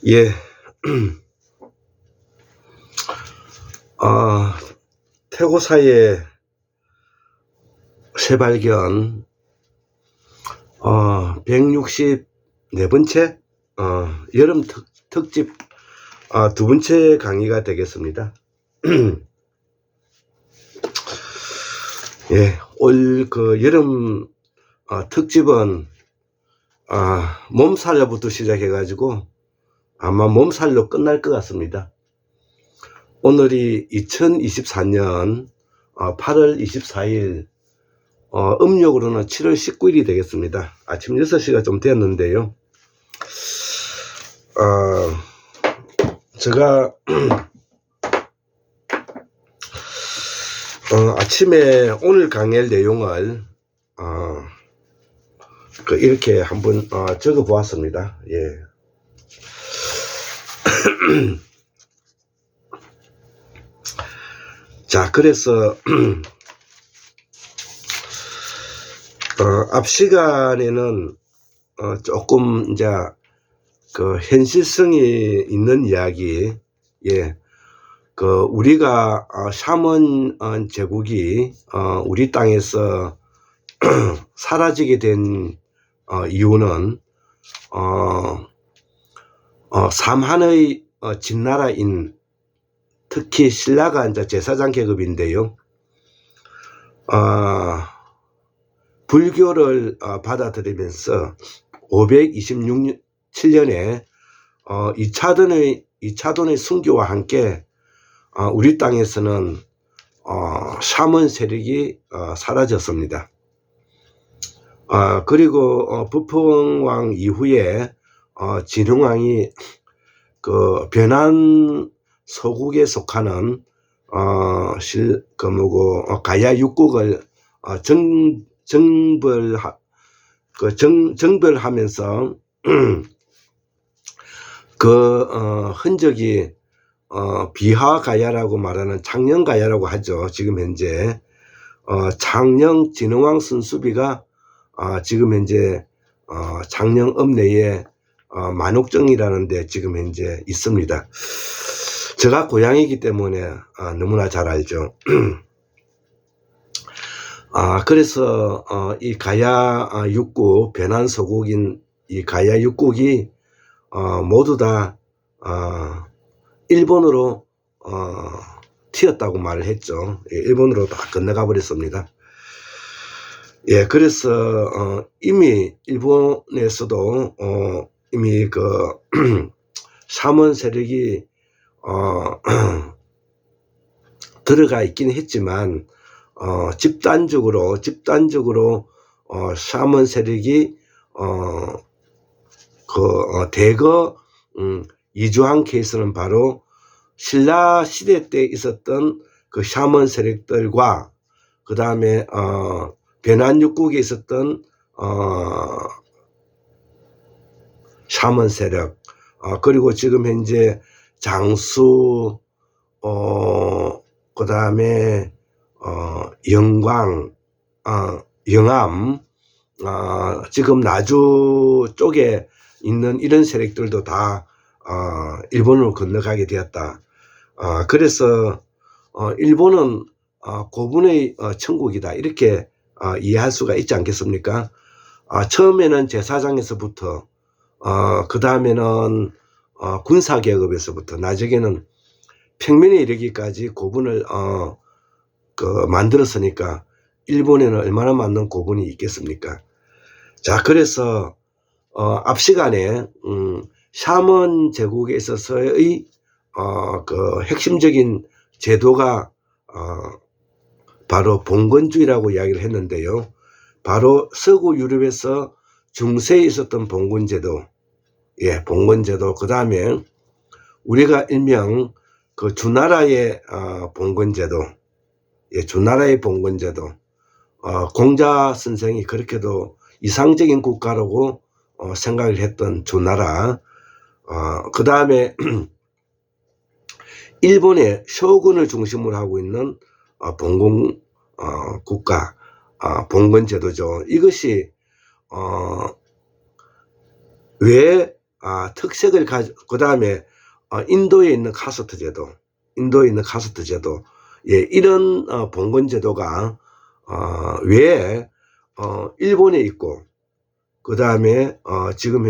예, 태고사의 새발견 164번째 여름 특집 두 번째 강의가 되겠습니다. 예, 올 여름 특집은 몸살로부터 시작해가지고 아마 몸살로 끝날 것 같습니다. 오늘이 2024년 8월 24일 음력으로는 7월 19일이 되겠습니다. 아침 6시가 좀 되었는데요. 제가 아침에 오늘 강의할 내용을 이렇게 한번 적어 보았습니다. 예. 자, 그래서 앞 시간에는 조금 이제 현실성이 있는 이야기, 예, 우리가 샤먼 제국이 우리 땅에서 사라지게 된 이유는 삼한의 진나라인 특히 신라가 이제 제사장 계급인데요. 불교를 받아들이면서 526년에 2차돈의 순교와 함께 우리 땅에서는 샤먼 세력이 사라졌습니다. 그리고 부펑왕 이후에 진흥왕이 변한 서국에 속하는 가야 육국을 정벌하면서 흔적이 비하가야라고 말하는 창녕가야라고 하죠. 지금 현재 창녕 진흥왕 순수비가 지금 현재 창녕 읍내에 만옥정이라는 데 지금 현재 있습니다. 제가 고향이기 때문에 너무나 잘 알죠. 그래서 이 가야 육국, 변한 서국인 이 가야 육국이 모두 다 일본으로 튀었다고 말을 했죠. 예, 일본으로 다 건너가 버렸습니다. 예, 그래서 이미 일본에서도 이미 샤먼 세력이 들어가 있긴 했지만 집단적으로 샤먼 세력이 대거 이주한 케이스는 바로 신라 시대 때 있었던 샤먼 세력들과 그 다음에 변한 육국에 있었던 샤먼 세력, 그리고 지금 현재 장수, 그 다음에 영광, 영암, 지금 나주 쪽에 있는 이런 세력들도 다 일본으로 건너가게 되었다. 그래서 일본은 고분의 천국이다, 이렇게 이해할 수가 있지 않겠습니까? 처음에는 제사장에서부터 그 다음에는 군사계급에서부터 나중에는 평면에 이르기까지 고분을 만들었으니까 일본에는 얼마나 많은 고분이 있겠습니까? 자, 그래서 앞 시간에 샤먼 제국에 있어서의 핵심적인 제도가 바로 봉건주의라고 이야기를 했는데요. 바로 서구 유럽에서 중세에 있었던 봉건제도, 예, 봉건제도, 그 다음에 우리가 일명 주나라의 봉건제도, 예, 주나라의 봉건제도, 공자 선생이 그렇게도 이상적인 국가라고 생각을 했던 주나라, 그 다음에 일본의 쇼군을 중심으로 하고 있는 봉건 국가, 봉건제도죠. 이것이 왜 특색을 그 다음에 인도에 있는 카스트 제도, 예, 이런 봉건 제도가 왜 일본에 있고, 그 다음에 지금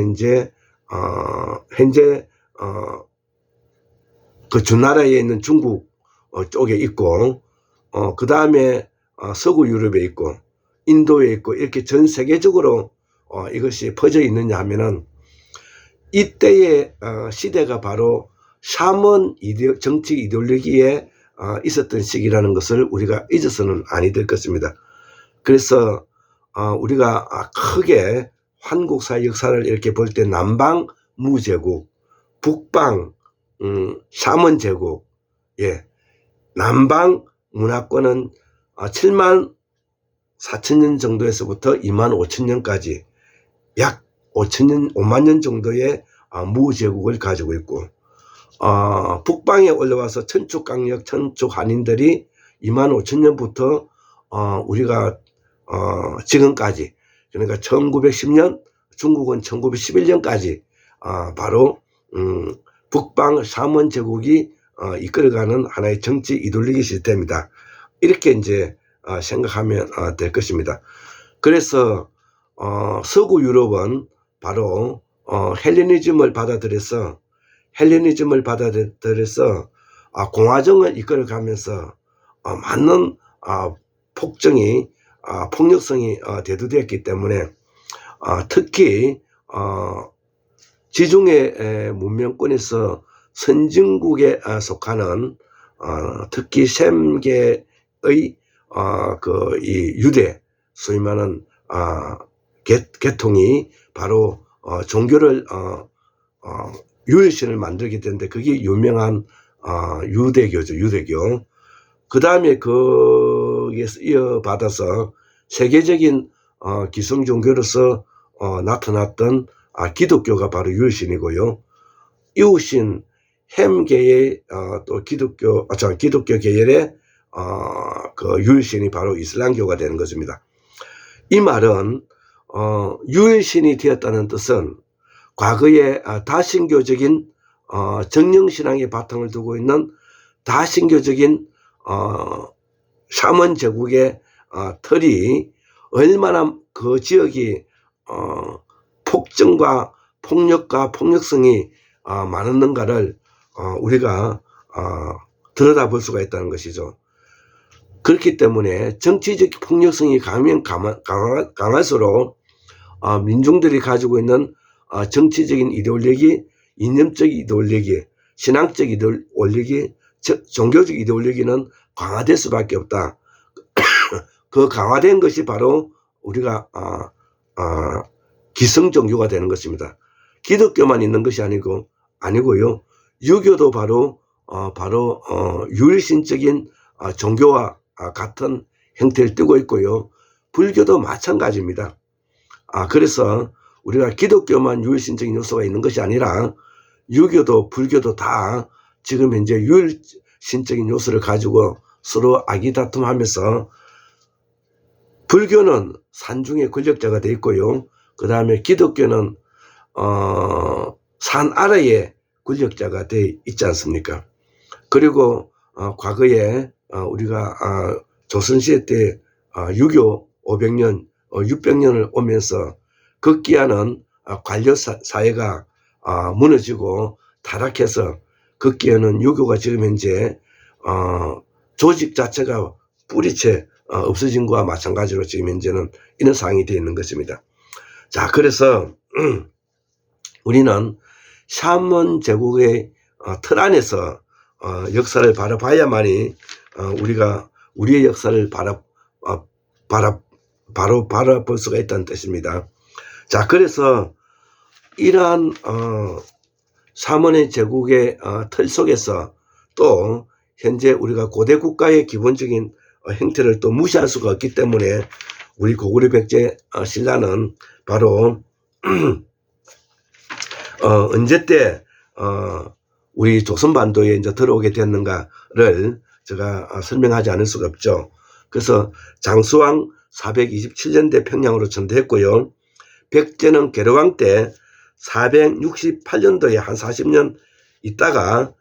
현재 그 주나라에 있는 중국 쪽에 있고, 그 다음에 서구 유럽에 있고, 인도에 있고, 이렇게 전 세계적으로 이것이 퍼져 있느냐 하면은, 이때의 시대가 바로 샤먼 정치 이데올로기에 있었던 시기라는 것을 우리가 잊어서는 아니 될 것입니다. 그래서 우리가 크게 한국사 역사를 이렇게 볼 때 남방 무제국, 북방 샤먼 제국, 예, 남방 문화권은 7만 4천 년 정도에서부터 2만 5천 년까지 약 5만 년 정도의 무제국을 가지고 있고, 북방에 올라와서 천축강력, 천축한인들이 2만 5천 년부터 우리가 지금까지, 그러니까 1910년, 중국은 1911년까지 바로 북방 샤먼 제국이 이끌어가는 하나의 정치 이데올로기 시스템이다. 이렇게 이제 생각하면 될 것입니다. 그래서 서구 유럽은 바로 헬레니즘을 받아들여서 공화정을 이끌어가면서 많은 폭력성이 대두되었기 때문에 특히 지중해 문명권에서 선진국에 속하는 특히 셈계의 이 유대, 소위 말하는 계통이 바로 종교를 유일신을 만들게 되는데, 그게 유명한 유대교죠. 유대교. 그 다음에 거기에서 이어받아서 세계적인 기성 종교로서 나타났던 기독교가 바로 유일신이고요. 이웃신 햄계의 또 기독교 계열의 그 유일신이 바로 이슬람교가 되는 것입니다. 이 말은 유일신이 되었다는 뜻은 과거에 다신교적인 정령신앙의 바탕을 두고 있는 다신교적인 샤먼 제국의 틀이 얼마나 그 지역이 폭정과 폭력과 폭력성이 많았는가를 우리가 들여다볼 수가 있다는 것이죠. 그렇기 때문에 정치적 폭력성이 강할수록 민중들이 가지고 있는 정치적인 이데올로기, 이념적 이데올로기, 신앙적 이데올로기, 종교적 이데올로기는 강화될 수밖에 없다. 그 강화된 것이 바로 우리가 기성 종교가 되는 것입니다. 기독교만 있는 것이 아니고요. 유교도 바로 유일신적인 종교와 같은 형태를 띠고 있고요. 불교도 마찬가지입니다. 그래서 우리가 기독교만 유일신적인 요소가 있는 것이 아니라 유교도 불교도 다 지금 현재 유일신적인 요소를 가지고 서로 아기다툼하면서, 불교는 산중의 권력자가 되어 있고요. 그 다음에 기독교는 산 아래의 권력자가 되어 있지 않습니까? 그리고 과거에 우리가 조선시대 때 유교 500년, 600년을 오면서 급기야는 관료 사회가 무너지고 타락해서 급기야는 유교가 지금 현재 조직 자체가 뿌리채 없어진 것과 마찬가지로 지금 현재는 이런 상황이 되어 있는 것입니다. 자, 그래서 우리는 샤먼 제국의 틀 안에서 역사를 바라봐야만이 우리가 우리의 역사를 바라볼 수가 있다는 뜻입니다. 자, 그래서 이러한 샤먼의 제국의 틀 속에서 또 현재 우리가 고대 국가의 기본적인 형태를 또 무시할 수가 없기 때문에 우리 고구려 백제 신라는 바로 언제 때 우리 조선반도에 이제 들어오게 됐는가를 제가 설명하지 않을 수가 없죠. 그래서 장수왕 427년대 평양으로 전대했고요. 백제는 계류왕 때 468년도에 한 40년 있다가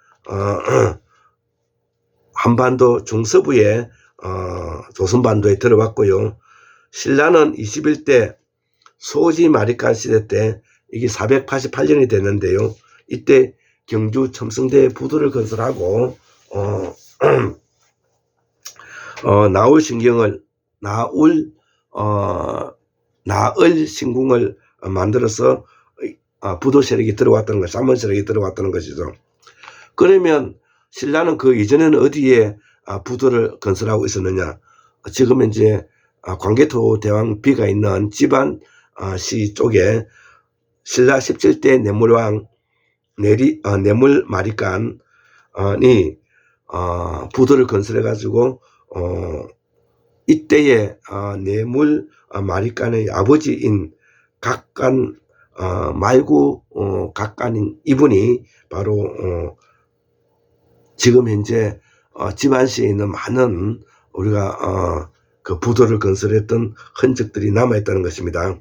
한반도 중서부에 조선반도에 들어왔고요. 신라는 21대 소지 마리간 시대 때 이게 488년이 됐는데요. 이때 경주 첨성대 부두를 건설하고 나을 신궁을 만들어서 부도 세력이 들어왔다는 것, 삼원 세력이 들어왔다는 것이죠. 그러면 신라는 그 이전에는 어디에 부도를 건설하고 있었느냐? 지금 이제 광개토 대왕 비가 있는 지반시 쪽에 신라 17대 내물왕 내물 마리간이 부도를 건설해 가지고 이때의 내물 마리간의 아버지인 각간 말구 각간인 이분이 바로 지금 현재 지반시에 있는 많은 우리가 그 부도를 건설했던 흔적들이 남아있다는 것입니다.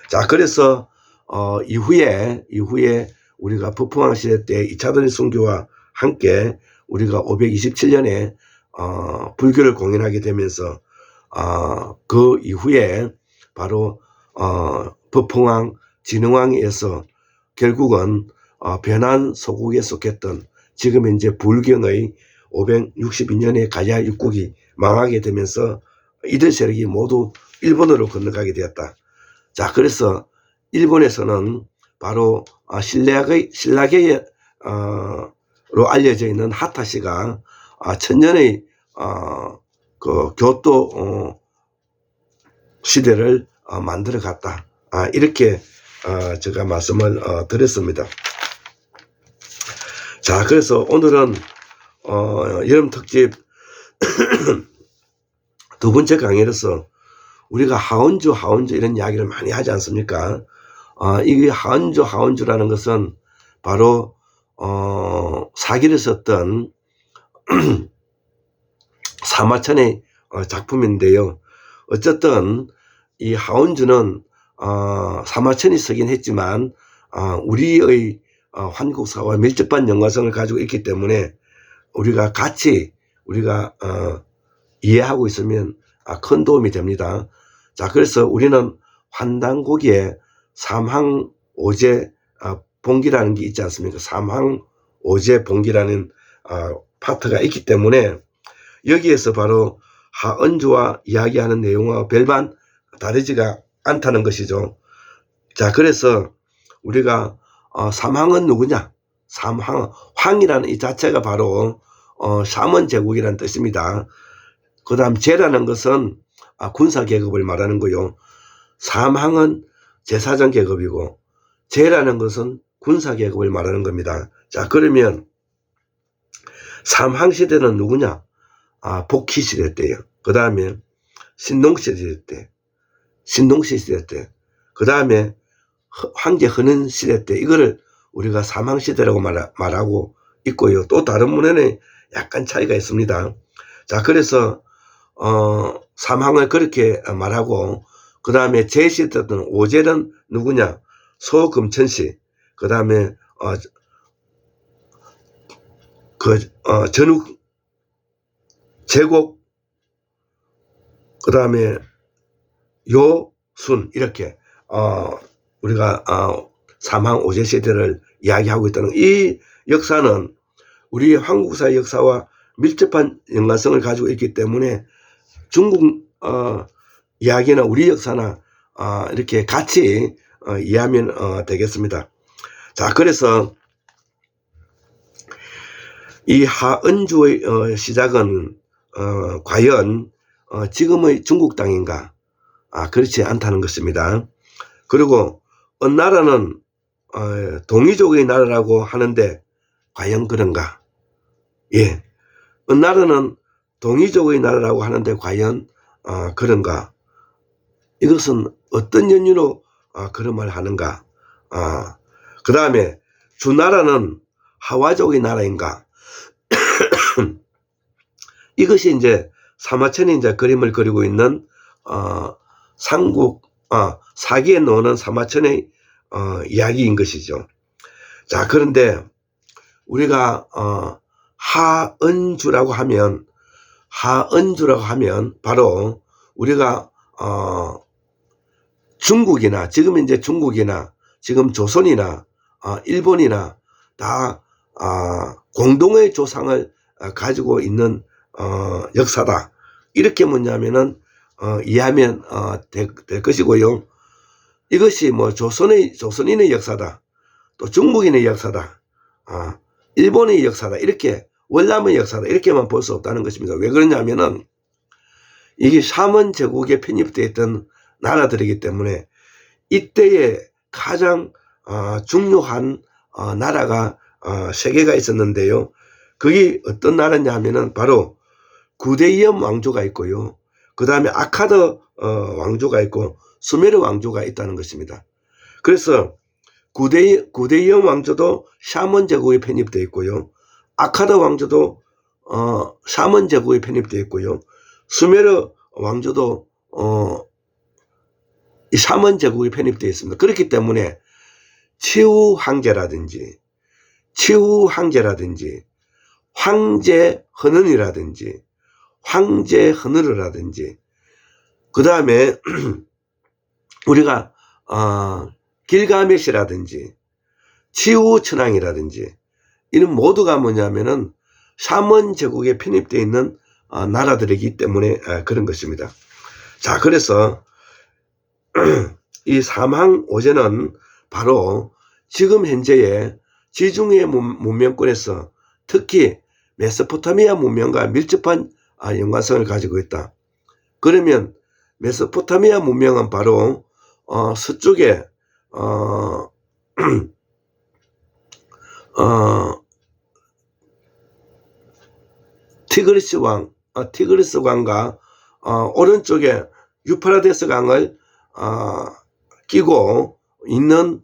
자, 그래서 이후에 우리가 북풍왕 시대 때 이차전지 선교와 함께 우리가 527년에 불교를 공연하게 되면서 그 이후에 바로 북풍왕 진흥왕에서 결국은 변한 소국에 속했던 지금 현재 불경의 562년에 가야 육국이 망하게 되면서 이들 세력이 모두 일본으로 건너가게 되었다. 자, 그래서 일본에서는 바로 신라계로 알려져 있는 하타시가 천년의 그 교토 시대를 만들어 갔다. 이렇게 제가 말씀을 드렸습니다. 자, 그래서 오늘은 여름 특집 두 번째 강의로서 우리가 하원주 이런 이야기를 많이 하지 않습니까? 이게 하원주라는 것은 바로 사기를 썼던 사마천의 작품인데요. 어쨌든 이 하원주는 사마천이 쓰긴 했지만 우리의 한국사와 밀접한 연관성을 가지고 있기 때문에 우리가 같이 이해하고 있으면 큰 도움이 됩니다. 자, 그래서 우리는 환단고기에 삼항오제 봉기라는 게 있지 않습니까? 삼항오제 봉기라는 파트가 있기 때문에 여기에서 바로 하은주와 이야기하는 내용과 별반 다르지가 않다는 것이죠. 자, 그래서 우리가 삼항은 누구냐? 황이라는 이 자체가 바로 삼원 제국이라는 뜻입니다. 그 다음 제라는 것은 군사계급을 말하는 거요. 삼항은 제사장 계급이고 제라는 것은 군사계급을 말하는 겁니다. 자, 그러면 삼항시대는 누구냐? 복희시대 때요. 그 다음에 신동시대 때, 신동시대 때, 그 다음에 황제 헌은 시대 때, 이거를 우리가 삼항시대라고 말하고 있고요. 또 다른 문헌에 약간 차이가 있습니다. 자, 그래서 삼항을 그렇게 말하고, 그 다음에 제시대 때는 오제는 누구냐? 소금천시, 그 다음에 전욱 제국, 그 다음에 요순, 이렇게 우리가 삼항 오제 시대를 이야기하고 있다는 이 역사는 우리 한국사의 역사와 밀접한 연관성을 가지고 있기 때문에 중국 이야기나 우리 역사나 이렇게 같이 이해하면 되겠습니다. 자, 그래서 이 하은주의 시작은 과연 지금의 중국 땅인가? 그렇지 않다는 것입니다. 그리고 어느 나라는 동이족의 나라라고 하는데 과연 그런가? 예, 어느 나라는 동이족의 나라라고 하는데 과연 그런가? 이것은 어떤 연유로 그런 말을 하는가? 그 다음에 주나라는 하와족의 나라인가? 이것이 이제 사마천이 이제 그림을 그리고 있는 삼국 사기에 노는 사마천의 이야기인 것이죠. 자, 그런데 우리가 하은주라고 하면 바로 우리가 중국이나 지금 이제 중국이나 지금 조선이나 일본이나 다 공동의 조상을 가지고 있는 역사다. 이렇게 뭐냐면은 이해하면 될 것이고요. 이것이 뭐 조선인의 역사다, 또 중국인의 역사다, 일본의 역사다, 이렇게 월남의 역사다, 이렇게만 볼 수 없다는 것입니다. 왜 그러냐면은 이게 샤먼 제국에 편입되어 있던 나라들이기 때문에 이때에 가장 중요한 나라가 세 개가 있었는데요. 그게 어떤 나라냐 하면은 바로 구데이엄 왕조가 있고요. 그 다음에 아카드 왕조가 있고 수메르 왕조가 있다는 것입니다. 그래서 구데이엄 왕조도 샤먼 제국에 편입되어 있고요. 아카드 왕조도 샤먼 제국에 편입되어 있고요. 수메르 왕조도 이 샤먼 제국에 편입되어 있습니다. 그렇기 때문에 치우 황제 황제 헌은이라든지 황제 헌으르라든지 그 다음에 우리가 길가메시라든지 치우천왕이라든지 이런 모두가 뭐냐면은 샤먼 제국에 편입되어 있는 나라들이기 때문에 그런 것입니다. 자, 그래서 이 삼항오제는 바로 지금 현재의 지중해 문명권에서 특히 메소포타미아 문명과 밀접한 연관성을 가지고 있다. 그러면 메소포타미아 문명은 바로 서쪽에 티그리스 강과 오른쪽에 유프라데스 강을 끼고 있는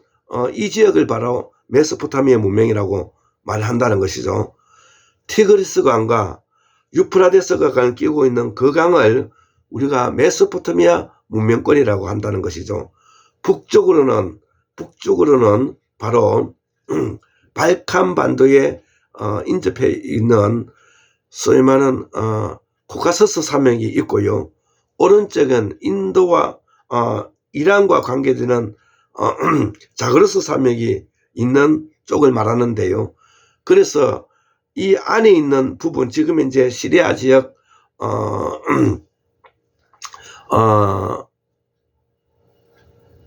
이 지역을 바로 메소포타미아 문명이라고 말한다는 것이죠. 티그리스 강과 유프라데스 강을 끼고 있는 그 강을 우리가 메소포타미아 문명권이라고 한다는 것이죠. 북쪽으로는 바로 발칸 반도에 인접해 있는 소위 말하는 코카서스 산맥이 있고요. 오른쪽은 인도와 이란과 관계되는 자그로스 산맥이 있는 쪽을 말하는데요. 그래서 이 안에 있는 부분, 지금 이제 시리아 지역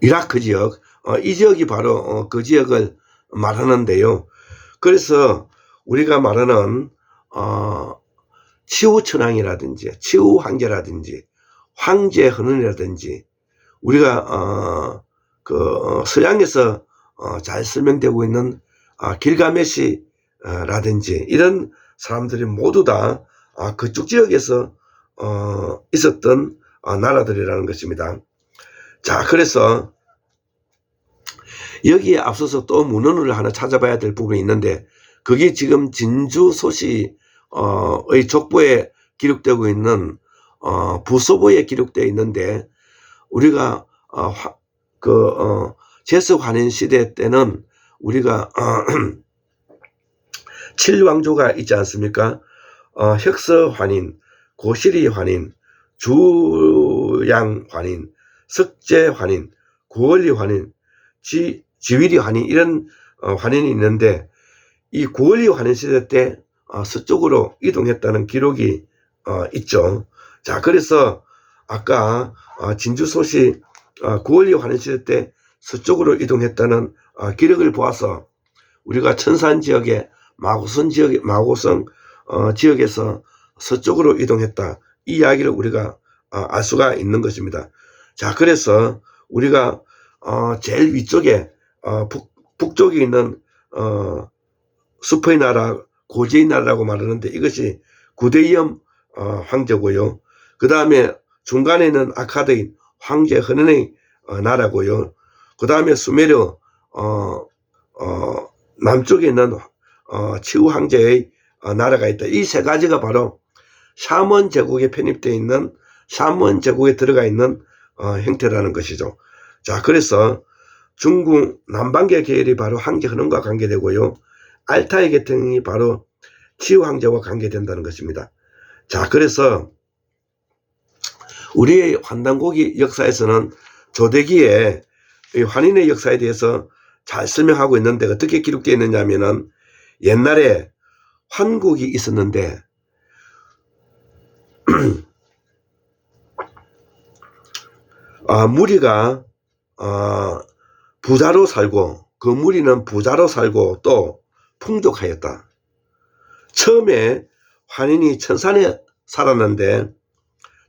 이라크 지역, 이 지역이 바로 그 지역을 말하는데요. 그래서 우리가 말하는 치우천왕이라든지 치우황제라든지 황제 헌은이라든지 우리가 서양에서 잘 설명되고 있는 길가메시라든지 이런 사람들이 모두 다 그쪽 지역에서 있었던 나라들이라는 것입니다. 자, 그래서 여기에 앞서서 또 문헌을 하나 찾아봐야 될 부분이 있는데 그게 지금 진주소시의 족보에 기록되고 있는 부소보에 기록되어 있는데 우리가 제서환인 시대 때는 우리가 7왕조가 있지 않습니까? 혁서환인, 고시리환인, 주양환인, 석재환인, 구원리환인, 지위리환인 이런 환인이 있는데 이 구원리환인 시대 때 서쪽으로 이동했다는 기록이 있죠. 자, 그래서 아까 진주소시 구원리환인 시대 때 서쪽으로 이동했다는 기록을 보아서 우리가 천산 지역의 마고성 지역에서 서쪽으로 이동했다, 이 이야기를 우리가 알 수가 있는 것입니다. 자, 그래서 우리가 제일 위쪽에 북쪽에 있는 숲의 나라, 고제의 나라라고 말하는데 이것이 구데이엄 황제고요. 그 다음에 중간에는 아카드인 황제 헌은의 나라고요. 그 다음에 수메르 남쪽에 있는 치우 황제의 나라가 있다. 이 세 가지가 바로 샤먼 제국에 편입되어 있는, 샤먼 제국에 들어가 있는 형태라는 것이죠. 자, 그래서 중국 남방계 계열이 바로 황제 헌원과 관계되고요. 알타이 계통이 바로 치유 황제와 관계된다는 것입니다. 자, 그래서 우리의 환단고기 역사에서는 조대기의 환인의 역사에 대해서 잘 설명하고 있는데 어떻게 기록되어 있느냐 하면은 옛날에 환국이 있었는데 무리가 부자로 살고 그 무리는 부자로 살고 또 풍족하였다. 처음에 환인이 천산에 살았는데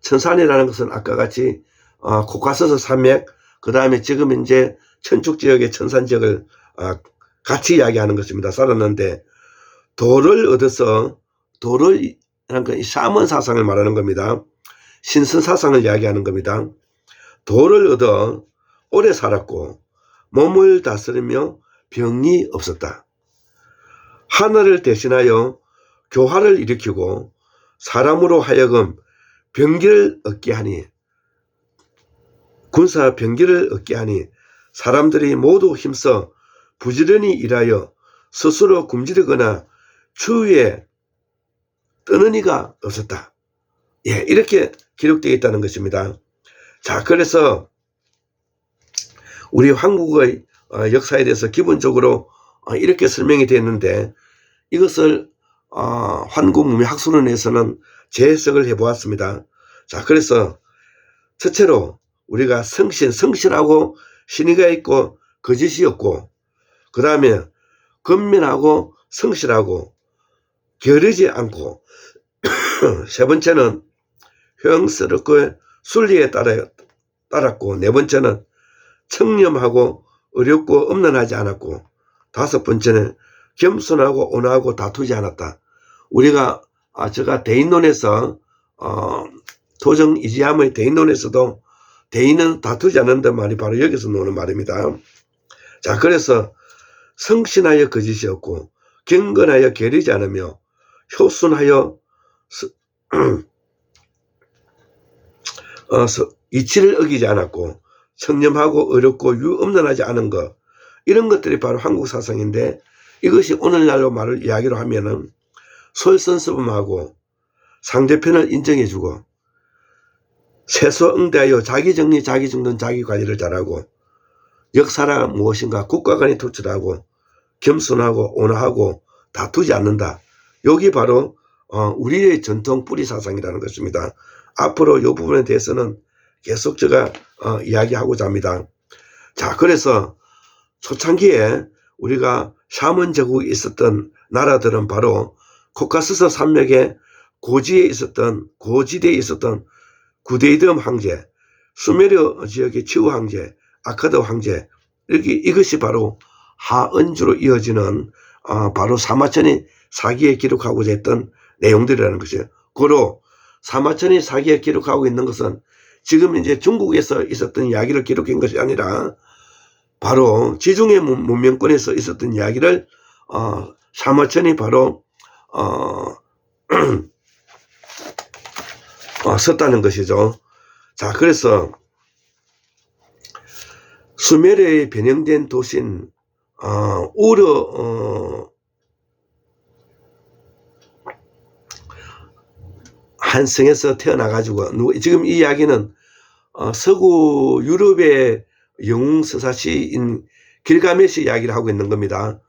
천산이라는 것은 아까 같이 코카서스 산맥 그 다음에 지금 이제 천축 지역의 천산 지역을 같이 이야기하는 것입니다. 살았는데 도를 얻어서 도를 그러니까 샤먼 사상을 말하는 겁니다. 신선 사상을 이야기하는 겁니다. 도를 얻어 오래 살았고 몸을 다스리며 병이 없었다. 하늘을 대신하여 교화를 일으키고 사람으로 하여금 병기를 얻게 하니 군사 병기를 얻게 하니 사람들이 모두 힘써 부지런히 일하여 스스로 굶주리거나 추위에 뜨는 이가 없었다. 예, 이렇게 기록되어 있다는 것입니다. 자, 그래서 우리 한국의 역사에 대해서 기본적으로 이렇게 설명이 되었는데 이것을 한국문명학술원에서는 재해석을 해보았습니다. 자, 그래서 첫째로 우리가 성실하고 신의가 있고 거짓이 없고 그 다음에 건면하고 성실하고 게으르지 않고 세 번째는 효용스럽고 순리에 따랐고 네 번째는 청렴하고 어렵고 엄난하지 않았고 다섯 번째는 겸손하고 온화하고 다투지 않았다. 우리가 제가 대인론에서 도정 이지함의 대인론에서도 대인은 다투지 않는다는 말이 바로 여기서 나오는 말입니다. 자, 그래서 성신하여 거짓이 없고 경건하여 게으르지 않으며 효순하여 이치를 어기지 않았고 청렴하고 어렵고 유엄난하지 않은 것 이런 것들이 바로 한국 사상인데 이것이 오늘날로 말을 이야기로 하면은 솔선수범하고 상대편을 인정해주고 세소응대하여 자기정리 자기중론 자기관리를 잘하고 역사란 무엇인가 국가간에 투철하고 겸손하고 온화하고 다투지 않는다. 여기 바로 우리의 전통 뿌리 사상이라는 것입니다. 앞으로 이 부분에 대해서는 계속 제가 이야기하고자 합니다. 자, 그래서 초창기에 우리가 샤먼 제국이 있었던 나라들은 바로 코카서스 산맥의 고지대에 있었던 구데이덤 황제, 수메르 지역의 치우 황제, 아카드 황제 이것이 바로 하은주로 이어지는 바로 사마천이 사기에 기록하고자 했던 내용들이라는 것이에요. 고로 사마천이 사기에 기록하고 있는 것은 지금 이제 중국에서 있었던 이야기를 기록한 것이 아니라 바로 지중해 문명권에서 있었던 이야기를 사마천이 바로 썼다는 것이죠. 자, 그래서 수메르에 변형된 도시인 우르 한 성에서 태어나가지고 지금 이 이야기는 서구 유럽의 영웅 서사시인 길가메시 이야기를 하고 있는 겁니다.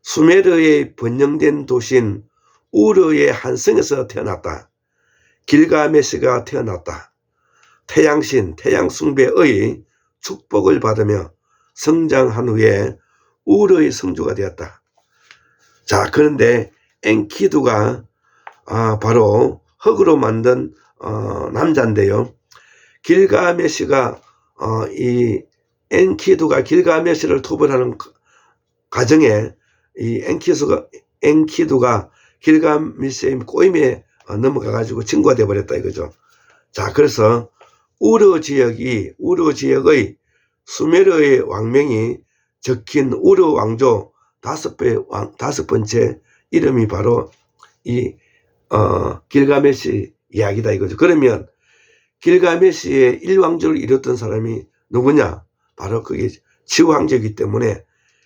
수메르에 번영된 도시인 우르의 한 성에서 태어났다. 길가메시가 태어났다. 태양신, 태양숭배의 축복을 받으며 성장한 후에 우르의 성주가 되었다. 자, 그런데 엔키두가 바로 흙으로 만든 남자인데요. 길가메시가 이 엔키두가 길가메시를 토벌하는 과정에 이 엔키두가 길가메시의 꼬임에 넘어가 가지고 친구가 되어 버렸다 이거죠. 자, 그래서 우르 지역의 수메르의 왕명이 적힌 우르 왕조 다섯 번째 이름이 바로 이 길가메시 이야기다 이거죠. 그러면 길가메시의 일왕조를 이뤘던 사람이 누구냐? 바로 그게 치우 황제이기 때문에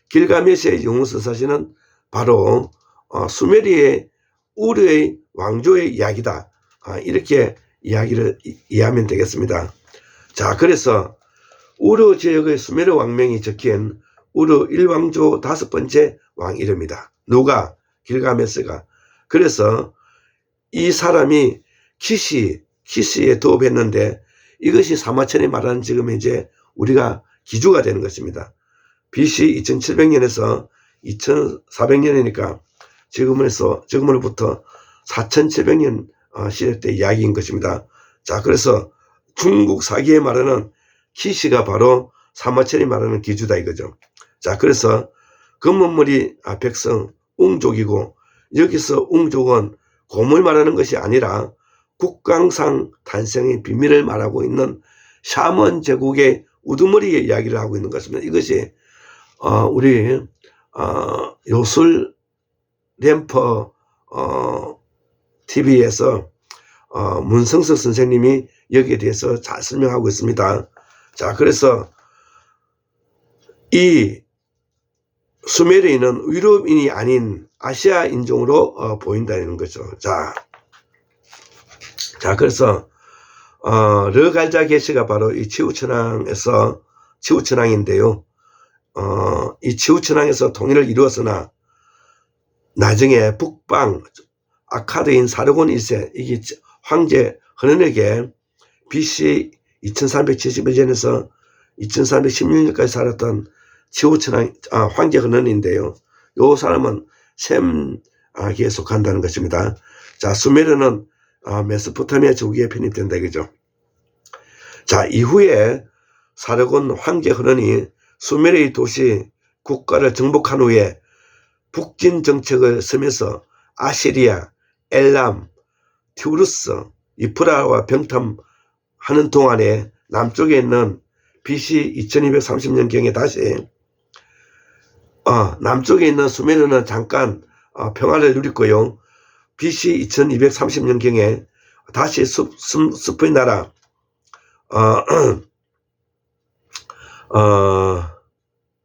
길가메시의 영웅서사시는 바로 수메르의 우르의 왕조의 이야기다. 이렇게 이야기를 이해하면 되겠습니다. 자, 그래서 우르 지역의 수메르 왕명이 적힌 우르 1왕조 5번째 왕 이름이다. 누가? 길가메스가. 그래서 이 사람이 키시에 도읍했는데 이것이 사마천이 말하는 지금 이제 우리가 기주가 되는 것입니다. BC 2700년에서 2400년이니까 지금으로부터 4700년 시대 때 이야기인 것입니다. 자, 그래서 중국 사기에 말하는 키시가 바로 사마천이 말하는 기주다 이거죠. 자, 그래서 금문물이 백성 웅족이고 여기서 웅족은 곰을 말하는 것이 아니라 국강상 탄생의 비밀을 말하고 있는 샤먼 제국의 우두머리의 이야기를 하고 있는 것입니다. 이것이 우리 요술 램퍼 TV에서 문성석 선생님이 여기에 대해서 잘 설명하고 있습니다. 자, 그래서 이 수메르인은 유럽인이 아닌 아시아 인종으로 보인다는 거죠. 자, 그래서 르갈자 게시가 바로 이 치우천왕에서 치우천왕인데요. 이 치우천왕에서 통일을 이루었으나 나중에 북방 아카드인 사르곤 1세 이게 황제 헌원에게 BC 2371년에서 2316년까지 살았던 치우천왕 황제 헌원인데요. 이 사람은 셈에 속한다는 것입니다. 자, 수메르는 메소포타미아 제국에 편입된다 이거죠. 자, 이후에 사르곤 황제 헌원이 수메르의 도시 국가를 정복한 후에 북진 정책을 쓰면서 아시리아, 엘람, 티우루스, 이프라와 병탐하는 동안에 남쪽에 있는 BC 2230년경에 다시 남쪽에 있는 수메르는 잠깐 평화를 누렸고요. BC 2230년경에 다시 숲의 나라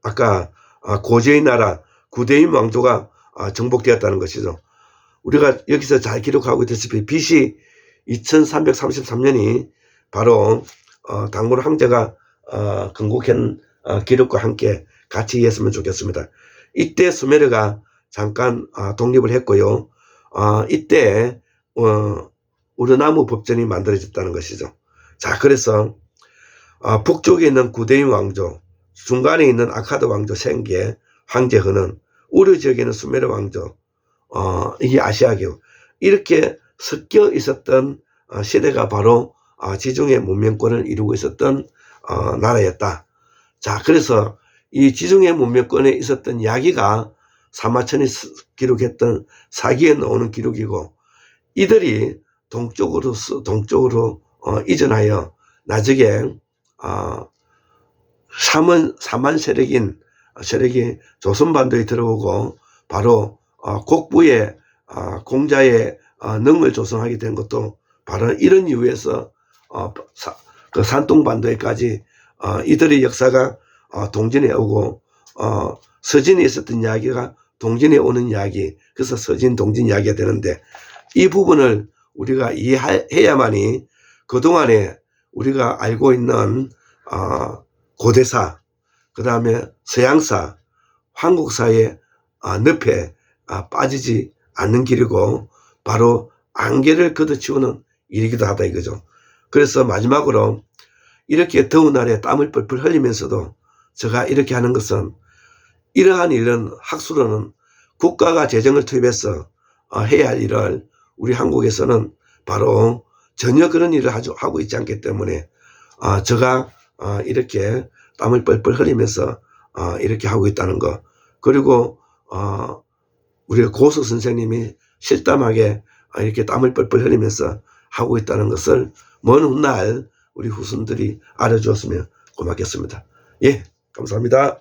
아까 고제의 나라 구데임 왕조가 정복되었다는 것이죠. 우리가 여기서 잘 기록하고 있다시피 BC 2333년이 바로 단군 황제가 건국한 기록과 함께 같이 이해했으면 좋겠습니다. 이때 수메르가 잠깐 독립을 했고요. 이때 우르나무 법전이 만들어졌다는 것이죠. 자, 그래서 북쪽에 있는 구데임 왕조, 중간에 있는 아카드 왕조 생계 황제 헌원, 우르 지역에 있는 수메르 왕조, 이게 아시아계요. 이렇게 섞여 있었던 시대가 바로 지중해 문명권을 이루고 있었던 나라였다. 자, 그래서 이 지중해 문명권에 있었던 이야기가 사마천이 기록했던 사기에 나오는 기록이고, 이들이 동쪽으로 이전하여 나중에 사만 세력이 조선반도에 들어오고 바로 곡부의 공자의 능을 조성하게 된 것도 바로 이런 이유에서 그 산동반도에까지 이들의 역사가 동진에 오고 서진에 있었던 이야기가 동진에 오는 이야기, 그래서 서진 동진 이야기가 되는데, 이 부분을 우리가 이해해야만이 그동안에 우리가 알고 있는 고대사, 그 다음에 서양사, 한국사의 늪에 빠지지 않는 길이고 바로 안개를 걷어치우는 일이기도 하다 이거죠. 그래서 마지막으로 이렇게 더운 날에 땀을 뻘뻘 흘리면서도 제가 이렇게 하는 것은, 이러한 일은 학술로는 국가가 재정을 투입해서 해야 할 일을 우리 한국에서는 바로 전혀 그런 일을 하고 있지 않기 때문에 제가 이렇게 땀을 뻘뻘 흘리면서 이렇게 하고 있다는 거, 그리고 우리 고수 선생님이 실담하게 이렇게 땀을 뻘뻘 흘리면서 하고 있다는 것을 먼 훗날 우리 후손들이 알아주었으면 고맙겠습니다. 예, 감사합니다.